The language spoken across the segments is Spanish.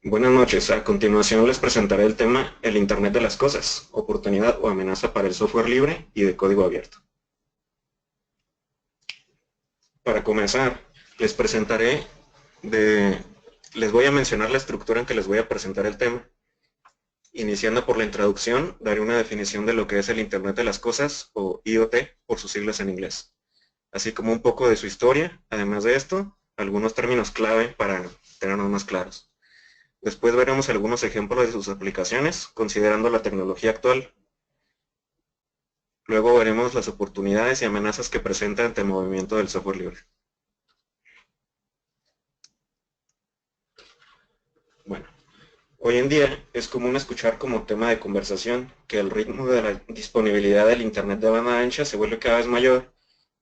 Buenas noches. A continuación les presentaré el tema el Internet de las Cosas, oportunidad o amenaza para el software libre y de código abierto. Para comenzar, les presentaré les voy a mencionar la estructura en que les voy a presentar el tema. Iniciando por la introducción, daré una definición de lo que es el Internet de las Cosas o IoT por sus siglas en inglés, así como un poco de su historia. Además de esto, algunos términos clave para tenerlos más claros. Después veremos algunos ejemplos de sus aplicaciones, considerando la tecnología actual. Luego veremos las oportunidades y amenazas que presenta ante el movimiento del software libre. Bueno, hoy en día es común escuchar como tema de conversación que el ritmo de la disponibilidad del Internet de banda ancha se vuelve cada vez mayor,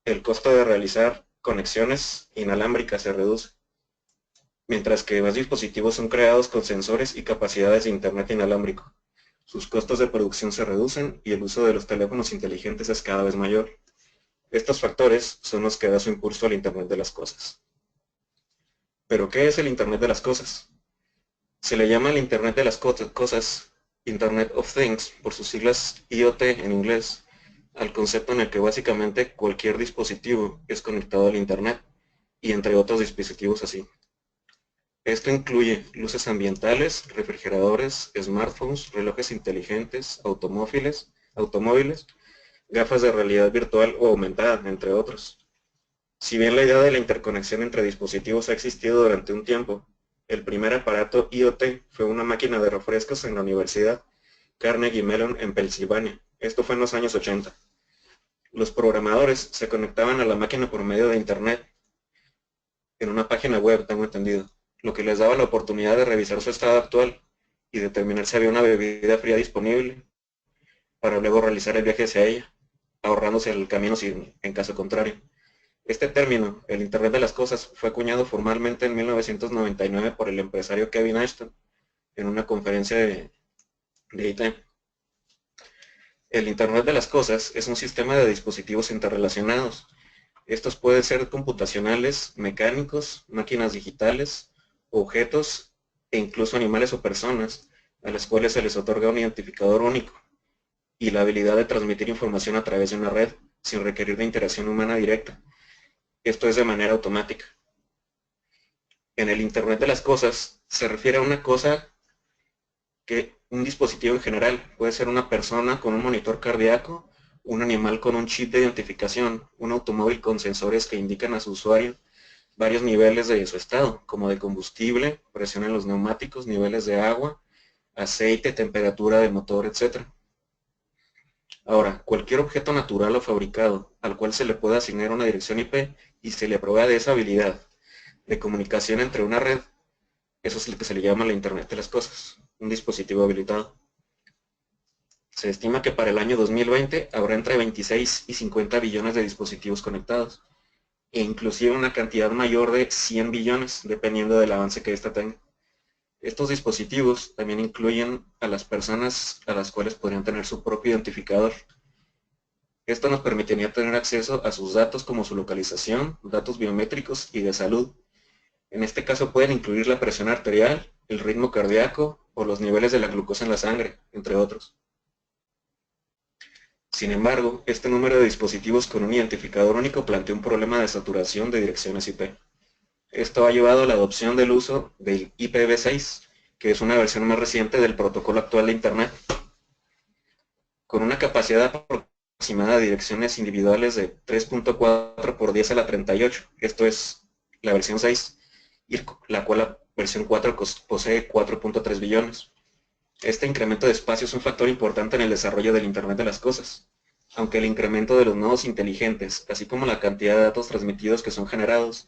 el costo de realizar conexiones inalámbricas se reduce, mientras que más dispositivos son creados con sensores y capacidades de Internet inalámbrico. Sus costos de producción se reducen y el uso de los teléfonos inteligentes es cada vez mayor. Estos factores son los que dan su impulso al Internet de las cosas. ¿Pero qué es el Internet de las cosas? Se le llama el Internet de las cosas, Internet of Things, por sus siglas IoT en inglés, al concepto en el que básicamente cualquier dispositivo es conectado al Internet, y entre otros dispositivos así. Esto incluye luces ambientales, refrigeradores, smartphones, relojes inteligentes, automóviles, gafas de realidad virtual o aumentada, entre otros. Si bien la idea de la interconexión entre dispositivos ha existido durante un tiempo, el primer aparato IoT fue una máquina de refrescos en la Universidad Carnegie Mellon en Pensilvania. Esto fue en los años 80. Los programadores se conectaban a la máquina por medio de Internet, en una página web, tengo entendido, lo que les daba la oportunidad de revisar su estado actual y determinar si había una bebida fría disponible, para luego realizar el viaje hacia ella, ahorrándose el camino en caso contrario. Este término, el Internet de las Cosas, fue acuñado formalmente en 1999 por el empresario Kevin Ashton en una conferencia de IT. El Internet de las Cosas es un sistema de dispositivos interrelacionados. Estos pueden ser computacionales, mecánicos, máquinas digitales, objetos e incluso animales o personas, a las cuales se les otorga un identificador único y la habilidad de transmitir información a través de una red sin requerir de interacción humana directa. Esto es de manera automática. En el Internet de las Cosas se refiere a una cosa que un dispositivo en general puede ser una persona con un monitor cardíaco, un animal con un chip de identificación, un automóvil con sensores que indican a su usuario varios niveles de su estado, como de combustible, presión en los neumáticos, niveles de agua, aceite, temperatura de motor, etc. Ahora, cualquier objeto natural o fabricado al cual se le pueda asignar una dirección IP y se le provea de esa habilidad de comunicación entre una red, eso es lo que se le llama la Internet de las Cosas, un dispositivo habilitado. Se estima que para el año 2020 habrá entre 26 y 50 billones de dispositivos conectados, e inclusive una cantidad mayor de 100 billones, dependiendo del avance que ésta tenga. Estos dispositivos también incluyen a las personas a las cuales podrían tener su propio identificador. Esto nos permitiría tener acceso a sus datos como su localización, datos biométricos y de salud. En este caso pueden incluir la presión arterial, el ritmo cardíaco o los niveles de la glucosa en la sangre, entre otros. Sin embargo, este número de dispositivos con un identificador único plantea un problema de saturación de direcciones IP. Esto ha llevado a la adopción del uso del IPv6, que es una versión más reciente del protocolo actual de Internet, con una capacidad aproximada de direcciones individuales de 3.4 por 10 a la 38. Esto es la versión 6, y la cual la versión 4 posee 4.3 billones. Este incremento de espacio es un factor importante en el desarrollo del Internet de las Cosas, aunque el incremento de los nodos inteligentes, así como la cantidad de datos transmitidos que son generados,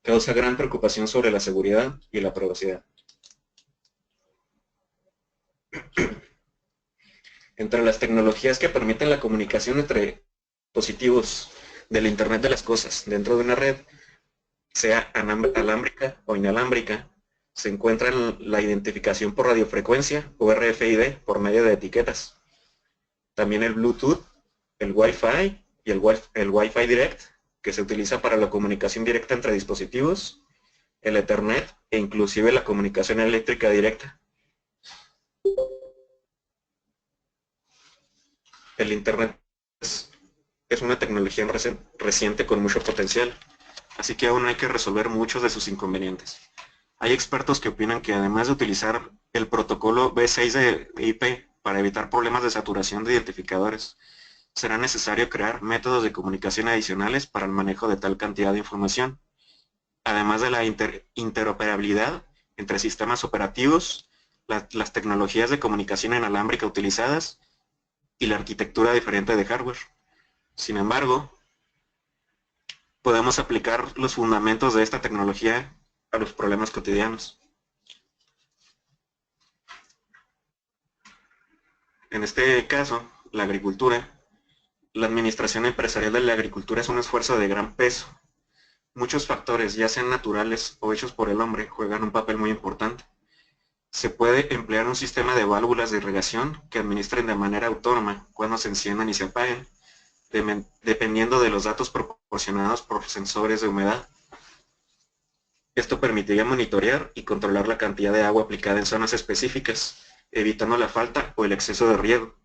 causa gran preocupación sobre la seguridad y la privacidad. Entre las tecnologías que permiten la comunicación entre dispositivos del Internet de las Cosas dentro de una red, sea alámbrica o inalámbrica, se encuentran la identificación por radiofrecuencia o RFID por medio de etiquetas. También el Bluetooth, el Wi-Fi y el Wi-Fi Direct, que se utiliza para la comunicación directa entre dispositivos. el Ethernet e inclusive la comunicación eléctrica directa. El Internet es una tecnología reciente con mucho potencial, así que aún hay que resolver muchos de sus inconvenientes. Hay expertos que opinan que además de utilizar el protocolo V6 de IP para evitar problemas de saturación de identificadores, será necesario crear métodos de comunicación adicionales para el manejo de tal cantidad de información, además de la interoperabilidad entre sistemas operativos, las tecnologías de comunicación inalámbrica utilizadas y la arquitectura diferente de hardware. Sin embargo, podemos aplicar los fundamentos de esta tecnología a los problemas cotidianos. En este caso, la agricultura, la administración empresarial de la agricultura es un esfuerzo de gran peso. Muchos factores, ya sean naturales o hechos por el hombre, juegan un papel muy importante. Se puede emplear un sistema de válvulas de irrigación que administren de manera autónoma cuando se enciendan y se apaguen, dependiendo de los datos proporcionados por sensores de humedad. Esto permitiría monitorear y controlar la cantidad de agua aplicada en zonas específicas, evitando la falta o el exceso de riego.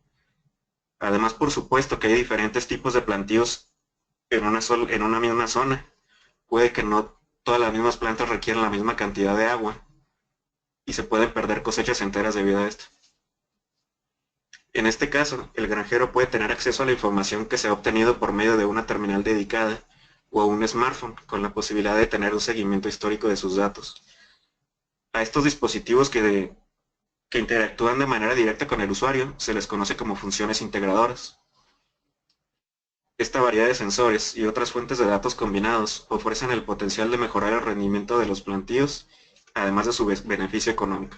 Además, por supuesto que hay diferentes tipos de plantíos en una misma zona. Puede que no todas las mismas plantas requieran la misma cantidad de agua y se pueden perder cosechas enteras debido a esto. En este caso, el granjero puede tener acceso a la información que se ha obtenido por medio de una terminal dedicada o a un smartphone, con la posibilidad de tener un seguimiento histórico de sus datos. A estos dispositivos que interactúan de manera directa con el usuario se les conoce como funciones integradoras. Esta variedad de sensores y otras fuentes de datos combinados ofrecen el potencial de mejorar el rendimiento de los plantíos, además de su beneficio económico.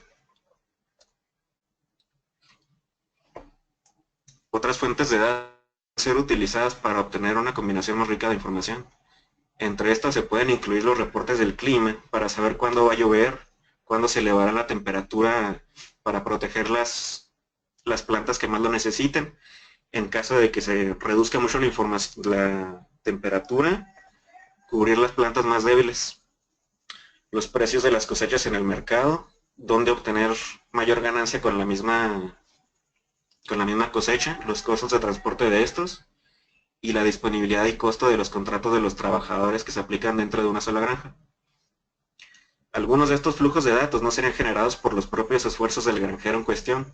Otras fuentes de datos pueden ser utilizadas para obtener una combinación más rica de información. Entre estas se pueden incluir los reportes del clima para saber cuándo va a llover, cuándo se elevará la temperatura para proteger las plantas que más lo necesiten. En caso de que se reduzca mucho la temperatura, cubrir las plantas más débiles, los precios de las cosechas en el mercado, dónde obtener mayor ganancia con la misma cosecha, los costos de transporte de estos y la disponibilidad y costo de los contratos de los trabajadores que se aplican dentro de una sola granja. Algunos de estos flujos de datos no serían generados por los propios esfuerzos del granjero en cuestión,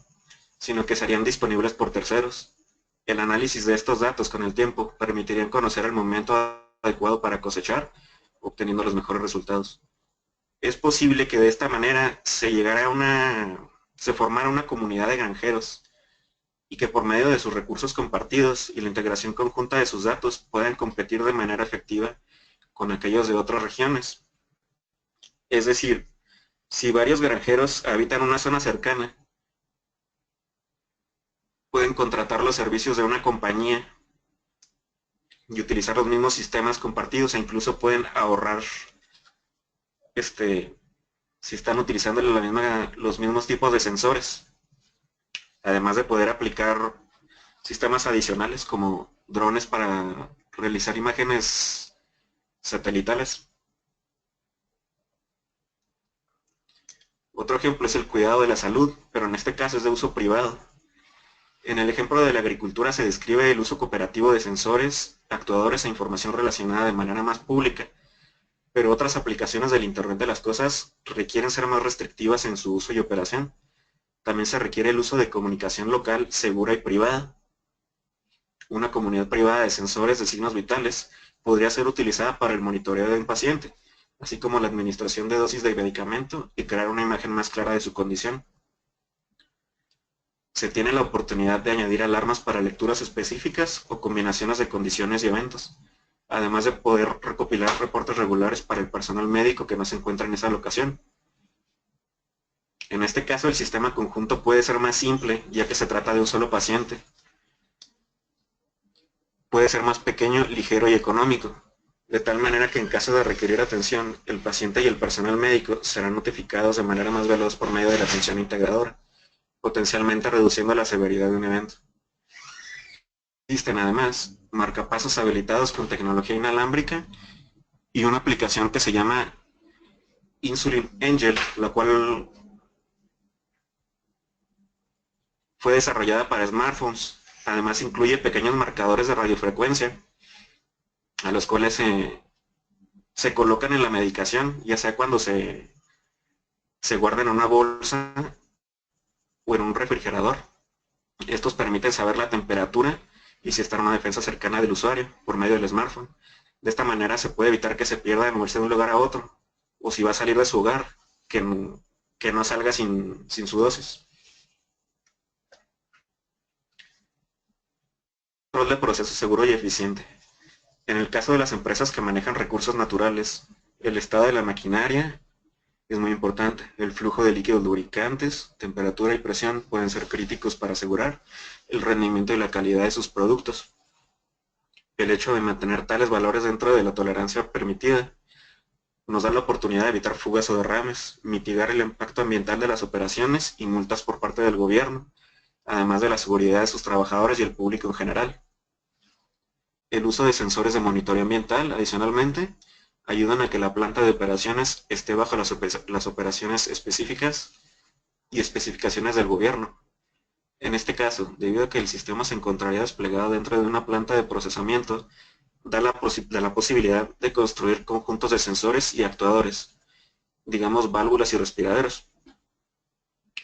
sino que serían disponibles por terceros. El análisis de estos datos con el tiempo permitiría conocer el momento adecuado para cosechar, obteniendo los mejores resultados. Es posible que de esta manera se formara una comunidad de granjeros y que por medio de sus recursos compartidos y la integración conjunta de sus datos puedan competir de manera efectiva con aquellos de otras regiones. Es decir, si varios granjeros habitan una zona cercana, pueden contratar los servicios de una compañía y utilizar los mismos sistemas compartidos e incluso pueden ahorrar si están utilizando los mismos tipos de sensores, además de poder aplicar sistemas adicionales como drones para realizar imágenes satelitales. Otro ejemplo es el cuidado de la salud, pero en este caso es de uso privado. En el ejemplo de la agricultura se describe el uso cooperativo de sensores, actuadores e información relacionada de manera más pública, pero otras aplicaciones del Internet de las Cosas requieren ser más restrictivas en su uso y operación. También se requiere el uso de comunicación local segura y privada. Una comunidad privada de sensores de signos vitales podría ser utilizada para el monitoreo de un paciente, así como la administración de dosis de medicamento y crear una imagen más clara de su condición. Se tiene la oportunidad de añadir alarmas para lecturas específicas o combinaciones de condiciones y eventos, además de poder recopilar reportes regulares para el personal médico que no se encuentra en esa locación. En este caso, el sistema conjunto puede ser más simple, ya que se trata de un solo paciente. Puede ser más pequeño, ligero y económico, de tal manera que en caso de requerir atención, el paciente y el personal médico serán notificados de manera más veloz por medio de la atención integradora, potencialmente reduciendo la severidad de un evento. Existen además marcapasos habilitados con tecnología inalámbrica y una aplicación que se llama Insulin Angel, la cual fue desarrollada para smartphones. Además incluye pequeños marcadores de radiofrecuencia, a los cuales se colocan en la medicación, ya sea cuando se guarda en una bolsa o en un refrigerador. Estos permiten saber la temperatura y si está en una defensa cercana del usuario por medio del smartphone. De esta manera se puede evitar que se pierda de moverse de un lugar a otro, o si va a salir de su hogar, que no salga sin su dosis. Control de proceso seguro y eficiente. En el caso de las empresas que manejan recursos naturales, el estado de la maquinaria es muy importante. El flujo de líquidos lubricantes, temperatura y presión pueden ser críticos para asegurar el rendimiento y la calidad de sus productos. El hecho de mantener tales valores dentro de la tolerancia permitida nos da la oportunidad de evitar fugas o derrames, mitigar el impacto ambiental de las operaciones y multas por parte del gobierno, además de la seguridad de sus trabajadores y el público en general. El uso de sensores de monitoreo ambiental, adicionalmente, ayudan a que la planta de operaciones esté bajo las operaciones específicas y especificaciones del gobierno. En este caso, debido a que el sistema se encontraría desplegado dentro de una planta de procesamiento, da la posibilidad de construir conjuntos de sensores y actuadores, digamos válvulas y respiraderos.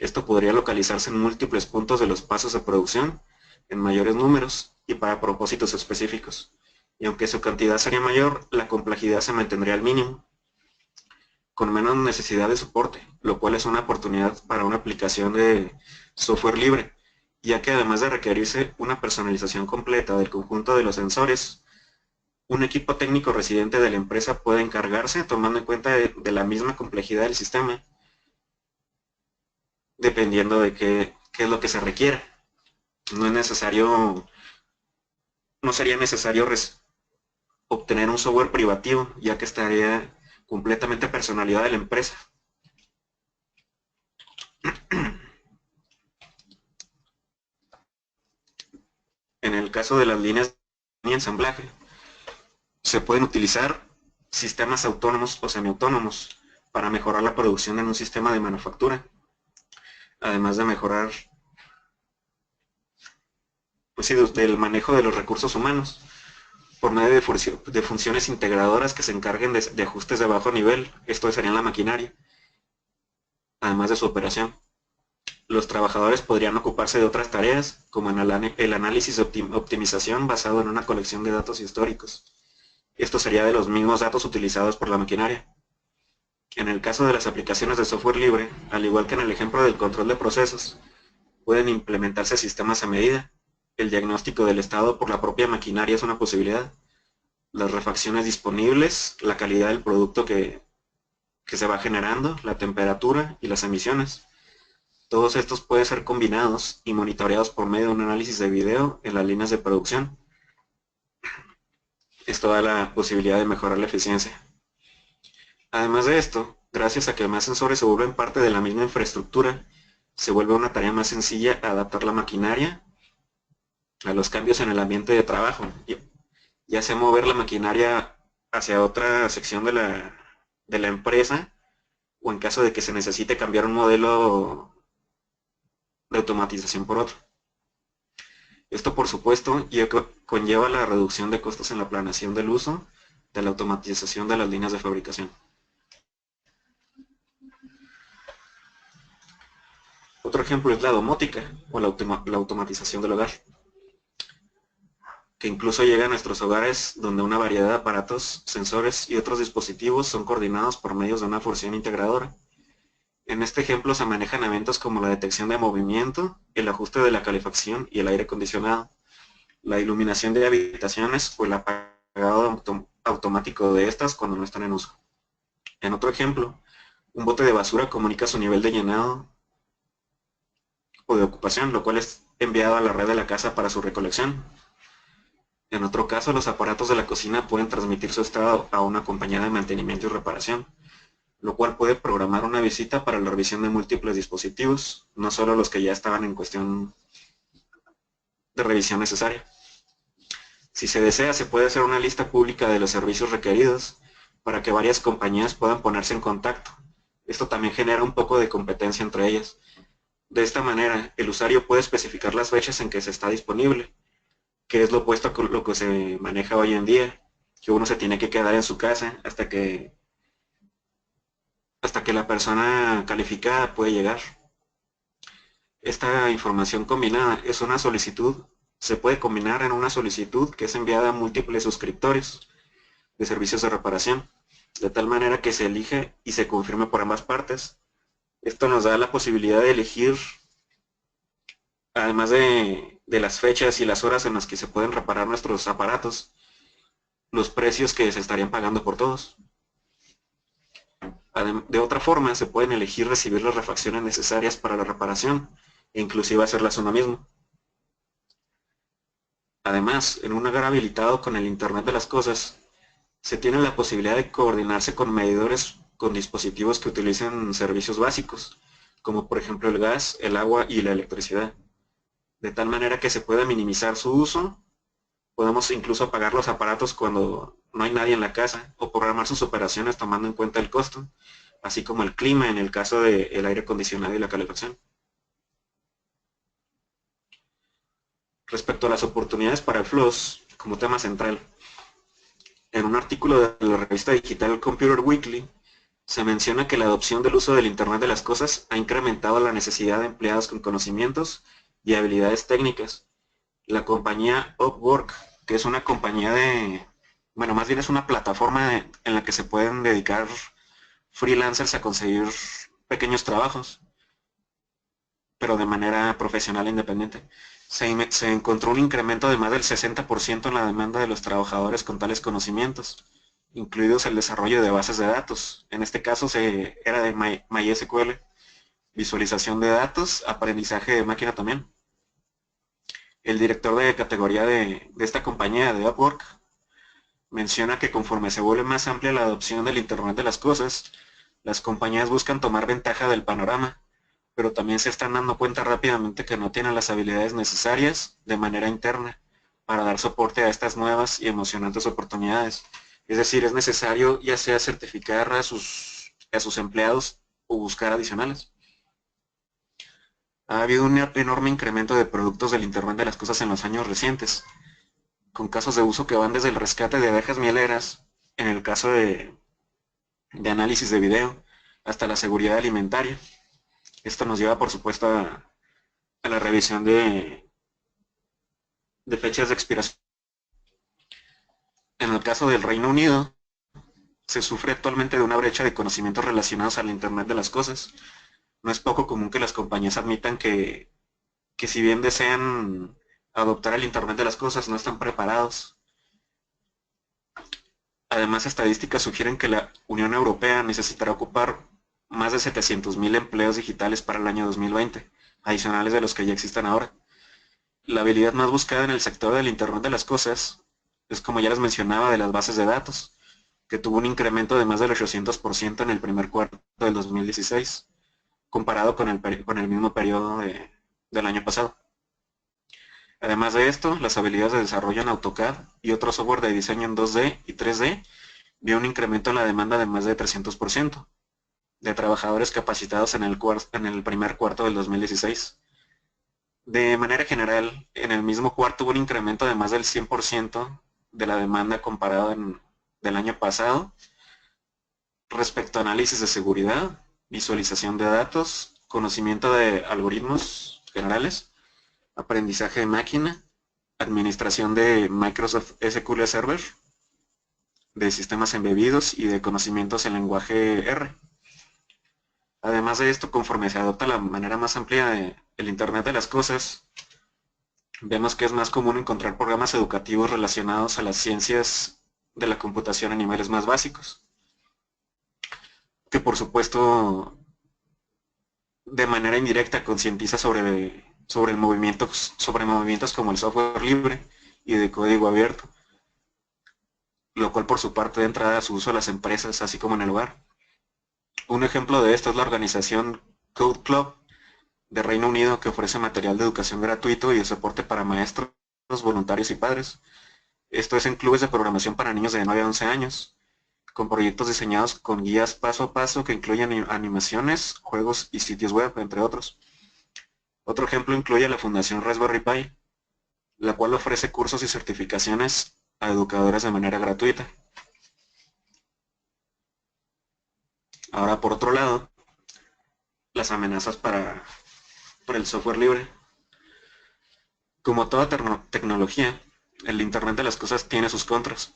Esto podría localizarse en múltiples puntos de los pasos de producción, en mayores números y para propósitos específicos. Y aunque su cantidad sería mayor, la complejidad se mantendría al mínimo, con menos necesidad de soporte, lo cual es una oportunidad para una aplicación de software libre, ya que además de requerirse una personalización completa del conjunto de los sensores, un equipo técnico residente de la empresa puede encargarse, tomando en cuenta de la misma complejidad del sistema, dependiendo de qué es lo que se requiera. No es necesario, no sería necesario obtener un software privativo, ya que estaría completamente personalidad de la empresa. En el caso de las líneas de ensamblaje, se pueden utilizar sistemas autónomos o semiautónomos para mejorar la producción en un sistema de manufactura, además de mejorar pues sí, del manejo de los recursos humanos por medio de funciones integradoras que se encarguen de ajustes de bajo nivel. Esto sería en la maquinaria, además de su operación. Los trabajadores podrían ocuparse de otras tareas, como en el análisis de optimización basado en una colección de datos históricos. Esto sería de los mismos datos utilizados por la maquinaria. En el caso de las aplicaciones de software libre, al igual que en el ejemplo del control de procesos, pueden implementarse sistemas a medida. El diagnóstico del estado por la propia maquinaria es una posibilidad. Las refacciones disponibles, la calidad del producto que se va generando, la temperatura y las emisiones. Todos estos pueden ser combinados y monitoreados por medio de un análisis de video en las líneas de producción. Esto da la posibilidad de mejorar la eficiencia. Además de esto, gracias a que más sensores se vuelven parte de la misma infraestructura, se vuelve una tarea más sencilla adaptar la maquinaria a los cambios en el ambiente de trabajo, ya sea mover la maquinaria hacia otra sección de la empresa, o en caso de que se necesite cambiar un modelo de automatización por otro. Esto, por supuesto, conlleva la reducción de costos en la planeación del uso de la automatización de las líneas de fabricación. Otro ejemplo es la domótica o la automatización del hogar, que incluso llega a nuestros hogares, donde una variedad de aparatos, sensores y otros dispositivos son coordinados por medios de una función integradora. En este ejemplo se manejan eventos como la detección de movimiento, el ajuste de la calefacción y el aire acondicionado, la iluminación de habitaciones o el apagado automático de estas cuando no están en uso. En otro ejemplo, un bote de basura comunica su nivel de llenado o de ocupación, lo cual es enviado a la red de la casa para su recolección. En otro caso, los aparatos de la cocina pueden transmitir su estado a una compañía de mantenimiento y reparación, lo cual puede programar una visita para la revisión de múltiples dispositivos, no solo los que ya estaban en cuestión de revisión necesaria. Si se desea, se puede hacer una lista pública de los servicios requeridos para que varias compañías puedan ponerse en contacto Esto también genera un poco de competencia entre ellas. De esta manera, el usuario puede especificar las fechas en que se está disponible, que es lo opuesto a lo que se maneja hoy en día, que uno se tiene que quedar en su casa hasta que la persona calificada puede llegar. Esta información combinada es una solicitud, se puede combinar en una solicitud que es enviada a múltiples suscriptores de servicios de reparación, de tal manera que se elige y se confirme por ambas partes. Esto nos da la posibilidad de elegir, además de las fechas y las horas en las que se pueden reparar nuestros aparatos, los precios que se estarían pagando por todos. De otra forma, se pueden elegir recibir las refacciones necesarias para la reparación e inclusive hacerlas uno mismo. Además, en un hogar habilitado con el Internet de las Cosas, se tiene la posibilidad de coordinarse con medidores con dispositivos que utilicen servicios básicos, como por ejemplo el gas, el agua y la electricidad, de tal manera que se pueda minimizar su uso. Podemos incluso apagar los aparatos cuando no hay nadie en la casa o programar sus operaciones tomando en cuenta el costo, así como el clima en el caso del aire acondicionado y la calefacción. Respecto a las oportunidades para el FLOSS como tema central, en un artículo de la revista digital Computer Weekly, se menciona que la adopción del uso del Internet de las Cosas ha incrementado la necesidad de empleados con conocimientos y habilidades técnicas. La compañía Upwork, que es una compañía bueno, más bien es una plataforma en la que se pueden dedicar freelancers a conseguir pequeños trabajos, pero de manera profesional e independiente. Se encontró un incremento de más del 60% en la demanda de los trabajadores con tales conocimientos, incluidos el desarrollo de bases de datos. En este caso era de MySQL, visualización de datos, aprendizaje de máquina también. El director de categoría de esta compañía, de Upwork, menciona que conforme se vuelve más amplia la adopción del Internet de las Cosas, las compañías buscan tomar ventaja del panorama, pero también se están dando cuenta rápidamente que no tienen las habilidades necesarias de manera interna para dar soporte a estas nuevas y emocionantes oportunidades. Es decir, es necesario ya sea certificar a sus empleados o buscar adicionales. Ha habido un enorme incremento de productos del Internet de las Cosas en los años recientes, con casos de uso que van desde el rescate de abejas mieleras, en el caso de análisis de video, hasta la seguridad alimentaria. Esto nos lleva, por supuesto, a la revisión de fechas de expiración. En el caso del Reino Unido, se sufre actualmente de una brecha de conocimientos relacionados al Internet de las Cosas. No es poco común que las compañías admitan que si bien desean adoptar el Internet de las Cosas, no están preparados. Además, estadísticas sugieren que la Unión Europea necesitará ocupar más de 700,000 empleos digitales para el año 2020, adicionales de los que ya existen ahora. La habilidad más buscada en el sector del Internet de las Cosas es, como ya les mencionaba, de las bases de datos, que tuvo un incremento de más del 800% en el primer cuarto del 2016, comparado con el mismo periodo del año pasado. Además de esto, las habilidades de desarrollo en AutoCAD y otro software de diseño en 2D y 3D vio un incremento en la demanda de más de 300% de trabajadores capacitados en el primer cuarto del 2016. De manera general, en el mismo cuarto hubo un incremento de más del 100% de la demanda comparado del año pasado respecto a análisis de seguridad, visualización de datos, conocimiento de algoritmos generales, aprendizaje de máquina, administración de Microsoft SQL Server, de sistemas embebidos y de conocimientos en lenguaje R. Además de esto, conforme se adopta la manera más amplia del Internet de las Cosas, vemos que es más común encontrar programas educativos relacionados a las ciencias de la computación a niveles más básicos, que por supuesto de manera indirecta concientiza sobre movimientos como el software libre y de código abierto, lo cual por su parte da entrada a su uso a las empresas, así como en el hogar. Un ejemplo de esto es la organización Code Club de Reino Unido, que ofrece material de educación gratuito y de soporte para maestros, voluntarios y padres. Esto es en clubes de programación para niños de 9 a 11 años, con proyectos diseñados con guías paso a paso que incluyen animaciones, juegos y sitios web, entre otros. Otro ejemplo incluye la Fundación Raspberry Pi, la cual ofrece cursos y certificaciones a educadores de manera gratuita. Ahora, por otro lado, las amenazas para el software libre. Como toda tecnología, el Internet de las cosas tiene sus contras.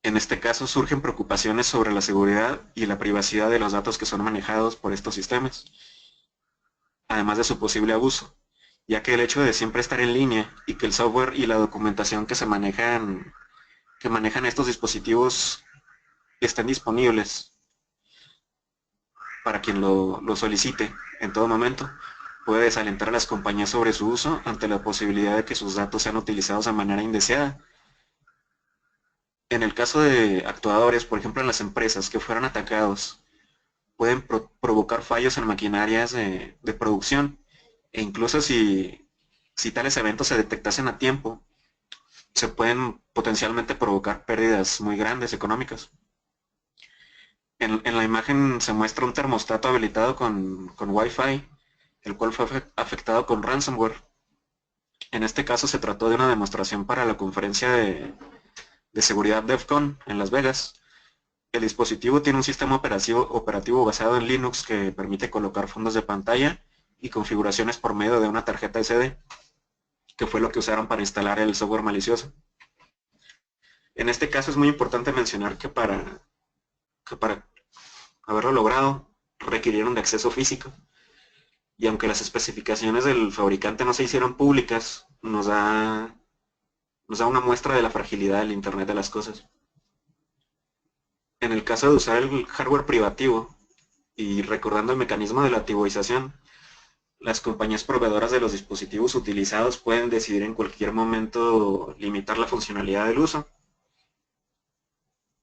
En este caso surgen preocupaciones sobre la seguridad y la privacidad de los datos que son manejados por estos sistemas, además de su posible abuso, ya que el hecho de siempre estar en línea y que el software y la documentación que manejan estos dispositivos estén disponibles para quien lo solicite en todo momento, puede desalentar a las compañías sobre su uso ante la posibilidad de que sus datos sean utilizados de manera indeseada. En el caso de actuadores, por ejemplo en las empresas que fueran atacados, pueden provocar fallos en maquinarias de producción, e incluso si tales eventos se detectasen a tiempo, se pueden potencialmente provocar pérdidas muy grandes económicas. En la imagen se muestra un termostato habilitado con Wi-Fi, el cual fue afectado con ransomware. En este caso se trató de una demostración para la conferencia de seguridad DEF CON en Las Vegas. El dispositivo tiene un sistema operativo basado en Linux que permite colocar fondos de pantalla y configuraciones por medio de una tarjeta SD, que fue lo que usaron para instalar el software malicioso. En este caso es muy importante mencionar que para haberlo logrado requirieron de acceso físico, y aunque las especificaciones del fabricante no se hicieron públicas, nos da una muestra de la fragilidad del Internet de las cosas. En el caso de usar el hardware privativo y recordando el mecanismo de la tiboización, las compañías proveedoras de los dispositivos utilizados pueden decidir en cualquier momento limitar la funcionalidad del uso,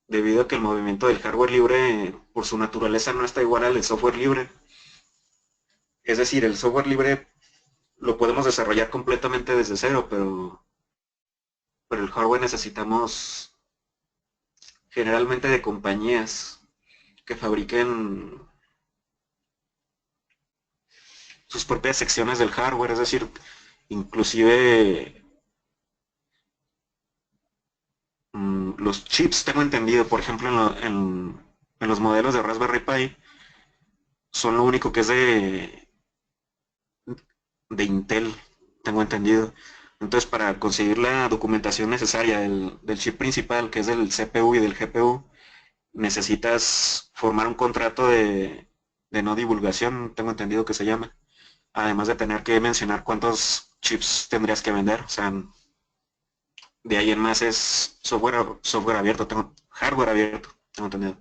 debido a que el movimiento del hardware libre por su naturaleza no está igual al del software libre. Es decir, el software libre lo podemos desarrollar completamente desde cero, pero el hardware necesitamos generalmente de compañías que fabriquen sus propias secciones del hardware, es decir, inclusive los chips, tengo entendido, por ejemplo, en los modelos de Raspberry Pi, son lo único que es de Intel, tengo entendido. Entonces, para conseguir la documentación necesaria del chip principal, que es del CPU y del GPU, necesitas formar un contrato de no divulgación, tengo entendido que se llama, además de tener que mencionar cuántos chips tendrías que vender. O sea, de ahí en más es software abierto, hardware abierto, tengo entendido.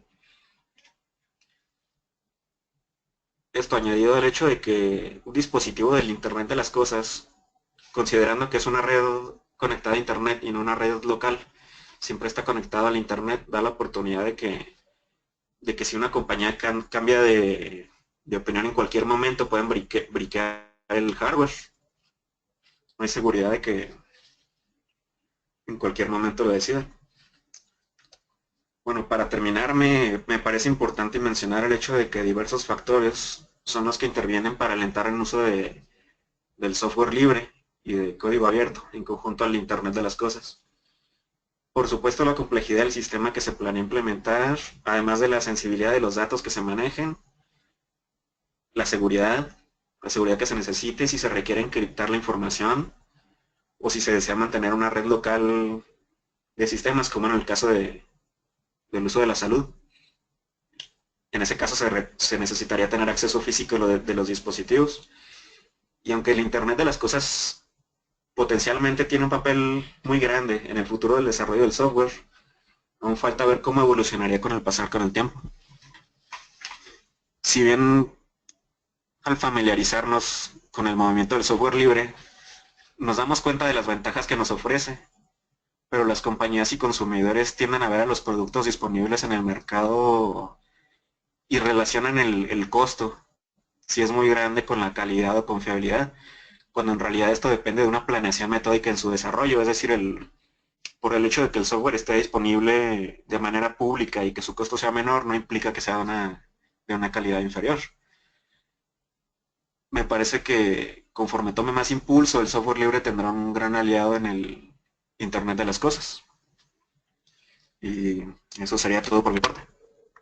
Esto añadido al hecho de que un dispositivo del Internet de las cosas, considerando que es una red conectada a Internet y no una red local, siempre está conectado al Internet, da la oportunidad de que si una compañía cambia de opinión en cualquier momento, pueden briquear el hardware. No hay seguridad de que en cualquier momento lo decidan. Bueno, para terminar, me parece importante mencionar el hecho de que diversos factores son los que intervienen para alentar el uso del software libre y de código abierto en conjunto al Internet de las cosas. Por supuesto, la complejidad del sistema que se planea implementar, además de la sensibilidad de los datos que se manejen, la seguridad que se necesite, si se requiere encriptar la información o si se desea mantener una red local de sistemas, como en el caso del uso de la salud. En ese caso se necesitaría tener acceso físico de los dispositivos. Y aunque el Internet de las cosas potencialmente tiene un papel muy grande en el futuro del desarrollo del software, aún falta ver cómo evolucionaría con el pasar con el tiempo. Si bien al familiarizarnos con el movimiento del software libre, nos damos cuenta de las ventajas que nos ofrece, pero las compañías y consumidores tienden a ver a los productos disponibles en el mercado y relacionan el costo, si es muy grande, con la calidad o confiabilidad, cuando en realidad esto depende de una planeación metódica en su desarrollo. Es decir, por el hecho de que el software esté disponible de manera pública y que su costo sea menor, no implica que sea de una calidad inferior. Me parece que conforme tome más impulso, el software libre tendrá un gran aliado en el Internet de las cosas. Y eso sería todo por mi parte.